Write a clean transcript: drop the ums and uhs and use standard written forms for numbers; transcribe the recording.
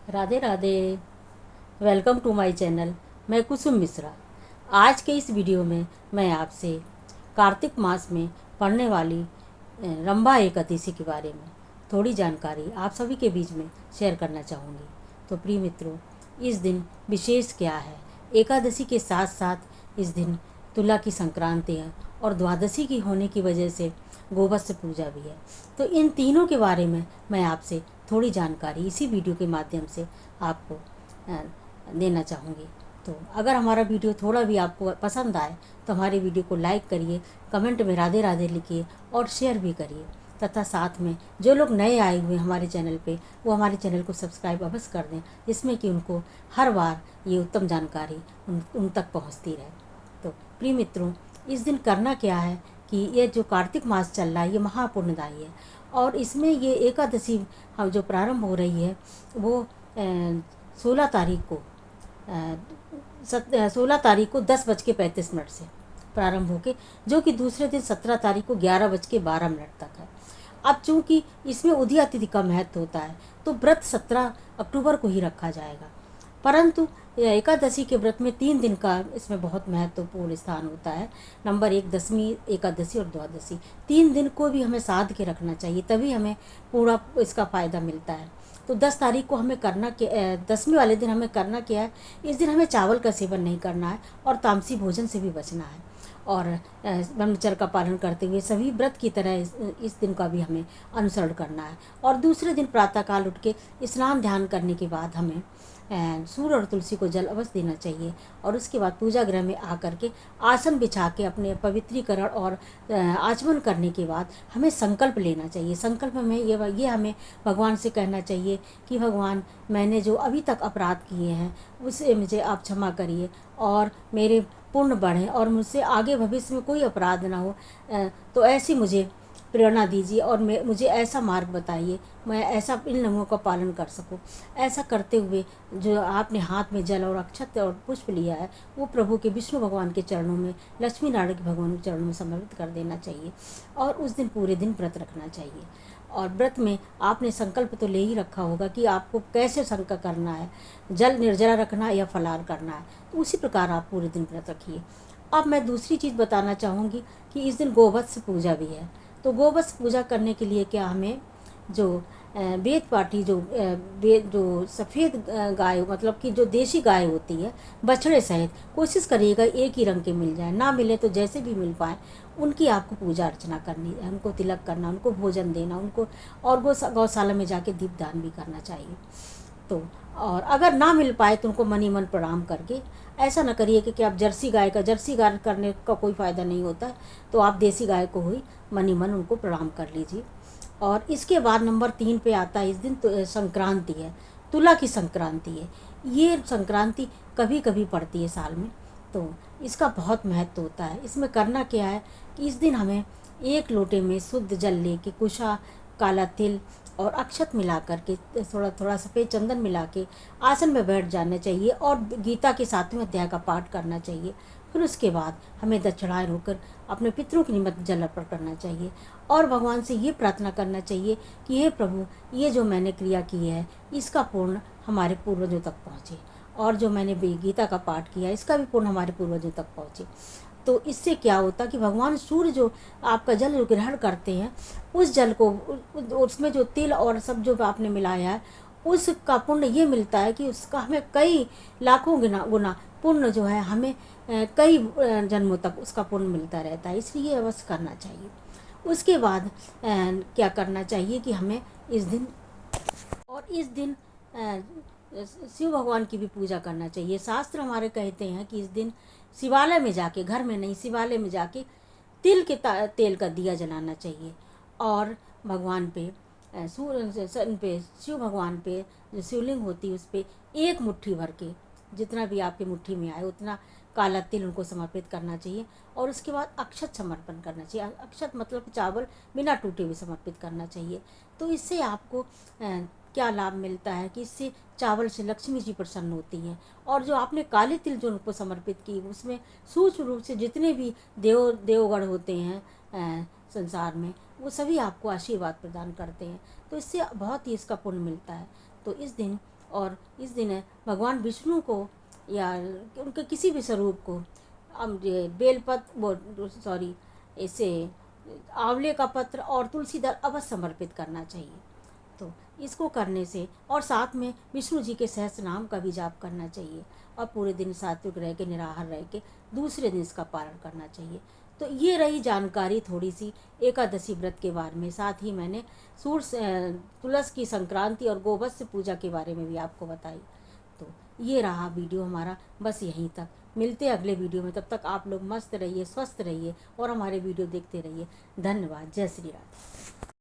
Radhe Radhe. Welcome to my channel. मैं कुसुम मिश्रा। आज के इस वीडियो में मैं आपसे कार्तिक मास में पड़ने वाली रंभा एकादशी के बारे में थोड़ी जानकारी आप सभी के बीच में शेयर करना चाहूँगी। तो प्रिय मित्रों, इस दिन विशेष क्या है? एकादशी के साथ साथ इस दिन तुला की संक्रांति है और द्वादशी की होने की वजह से गोवत्स पूजा भी है। तो इन तीनों के बारे में मैं आपसे थोड़ी जानकारी इसी वीडियो के माध्यम से आपको देना चाहूँगी। तो अगर हमारा वीडियो थोड़ा भी आपको पसंद आए तो हमारे वीडियो को लाइक करिए, कमेंट में राधे राधे लिखिए और शेयर भी करिए। तथा साथ में जो लोग नए आए हुए हमारे चैनल पे वो हमारे चैनल को सब्सक्राइब अवश्य कर दें, जिसमें कि उनको हर बार ये उत्तम जानकारी उन तक पहुँचती रहे। तो प्रिय मित्रों, इस दिन करना क्या है कि ये जो कार्तिक मास चल रहा है ये महापुण्यदायी है और इसमें ये एकादशी हम जो प्रारंभ हो रही है वो 16 तारीख को 16 तारीख को 10:35 से प्रारंभ होके जो कि दूसरे दिन 17 तारीख को 11:12 तक है। अब चूंकि इसमें उदया तिथि का महत्व होता है तो व्रत 17 अक्टूबर को ही रखा जाएगा, परंतु एकादशी के व्रत में 3 दिन का इसमें बहुत महत्वपूर्ण स्थान होता है। नंबर 1 दशमी एकादशी और द्वादशी, 3 दिन को भी हमें साध के रखना चाहिए, तभी हमें पूरा इसका फ़ायदा मिलता है। तो 10 तारीख को हमें करना क्या, दसवीं वाले दिन हमें करना क्या है? इस दिन हमें चावल का सेवन नहीं करना है और तामसी भोजन से भी बचना है और ब्रह्मचर्य का पालन करते हुए सभी व्रत की तरह इस दिन का भी हमें अनुसरण करना है। और दूसरे दिन प्रातःकाल उठ के स्नान ध्यान करने के बाद हमें सूर्य और तुलसी को जल अवश्य देना चाहिए और उसके बाद पूजा गृह में आकर के आसन बिछा के अपने पवित्रीकरण और आचमन करने के बाद हमें संकल्प लेना चाहिए। संकल्प में ये हमें भगवान से कहना चाहिए कि भगवान, मैंने जो अभी तक अपराध किए हैं उसे मुझे आप क्षमा करिए और मेरे पुण्य बढ़ें और मुझसे आगे भविष्य में कोई अपराध ना हो। तो ऐसी मुझे प्रेरणा दीजिए और मुझे ऐसा मार्ग बताइए, मैं ऐसा इन नियमों का पालन कर सकूं। ऐसा करते हुए जो आपने हाथ में जल और अक्षत और पुष्प लिया है वो प्रभु के विष्णु भगवान के चरणों में, लक्ष्मी नारायण के भगवान के चरणों में समर्पित कर देना चाहिए और उस दिन पूरे दिन व्रत रखना चाहिए। और व्रत में आपने संकल्प तो ले ही रखा होगा कि आपको कैसे संकल्प करना है, जल निर्जला रखना है या फलाहार करना है, तो उसी प्रकार आप पूरे दिन व्रत रखिए। अब मैं दूसरी चीज़ बताना चाहूँगी कि इस दिन गोवत्स पूजा भी है। तो गोवत्स पूजा करने के लिए क्या हमें जो वेद पाठी जो सफ़ेद गाय, मतलब कि जो देसी गाय होती है, बछड़े सहित कोशिश करिएगा एक ही रंग के मिल जाए, ना मिले तो जैसे भी मिल पाए उनकी आपको पूजा अर्चना करनी है, उनको तिलक करना, उनको भोजन देना, उनको और गौशाला में जाके दीपदान भी करना चाहिए। तो और अगर ना मिल पाए तो उनको मनी मन प्रणाम करके, ऐसा ना करिए कि आप जर्सी गाय करने का कोई फ़ायदा नहीं होता है, तो आप देसी गाय को ही मनी मन उनको प्रणाम कर लीजिए। और इसके बाद नंबर 3 पे आता है, इस दिन तो संक्रांति है, तुला की संक्रांति है। ये संक्रांति कभी कभी पड़ती है साल में, तो इसका बहुत महत्व होता है। इसमें करना क्या है कि इस दिन हमें 1 लोटे में शुद्ध जल लेके कुशा, काला तिल और अक्षत मिला करके, थोड़ा थोड़ा सफ़ेद चंदन मिला के आसन में बैठ जाना चाहिए और गीता के 7वें अध्याय का पाठ करना चाहिए। फिर उसके बाद हमें दक्षिणाएं होकर अपने पितरों की निमित्त जल अर्पण करना चाहिए और भगवान से ये प्रार्थना करना चाहिए कि हे प्रभु, ये जो मैंने क्रिया की है इसका पूर्ण हमारे पूर्वजों तक पहुँचे और जो मैंने गीता का पाठ किया इसका भी पूर्ण हमारे पूर्वजों तक पहुँचे। तो इससे क्या होता कि भगवान सूर्य जो आपका जल ग्रहण करते हैं, उस जल को, उसमें जो तिल और सब जो आपने मिलाया है उसका पुण्य ये मिलता है कि उसका हमें कई लाखों गुना गुना पुण्य जो है हमें कई जन्मों तक उसका पुण्य मिलता रहता है, इसलिए अवश्य करना चाहिए। उसके बाद क्या करना चाहिए कि हमें इस दिन शिव भगवान की भी पूजा करना चाहिए। शास्त्र हमारे कहते हैं कि इस दिन शिवालय में जाके, घर में नहीं, शिवालय में जाके तिल के तेल का दिया जलाना चाहिए और भगवान पे सन पे, शिव भगवान पे जो शिवलिंग होती है उस पर 1 मुट्ठी भर के, जितना भी आपके मुट्ठी में आए उतना काला तिल उनको समर्पित करना चाहिए और उसके बाद अक्षत समर्पण करना चाहिए। अक्षत मतलब चावल बिना टूटे हुए समर्पित करना चाहिए। तो इससे आपको क्या लाभ मिलता है कि इससे चावल से लक्ष्मी जी प्रसन्न होती हैं और जो आपने काले तिल जो उनको समर्पित की उसमें सूक्ष्म रूप से जितने भी देवगण होते हैं संसार में, वो सभी आपको आशीर्वाद प्रदान करते हैं। तो इससे बहुत ही इसका पुण्य मिलता है। तो इस दिन और इस दिन भगवान विष्णु को या उनके किसी भी स्वरूप को हम ये बेलपत्र वो सॉरी इसे आंवले का पत्र और तुलसी दल अवश्य समर्पित करना चाहिए। तो इसको करने से और साथ में विष्णु जी के सहस्त्र नाम का भी जाप करना चाहिए और पूरे दिन सात्विक रह के निराहार रह के दूसरे दिन इसका पारण करना चाहिए। तो ये रही जानकारी थोड़ी सी एकादशी व्रत के बारे में। साथ ही मैंने तुलस की संक्रांति और गोवत्स पूजा के बारे में भी आपको बताई। तो ये रहा वीडियो हमारा, बस यहीं तक। मिलते हैं अगले वीडियो में, तब तक आप लोग मस्त रहिए, स्वस्थ रहिए और हमारे वीडियो देखते रहिए। धन्यवाद। जय श्री राधे।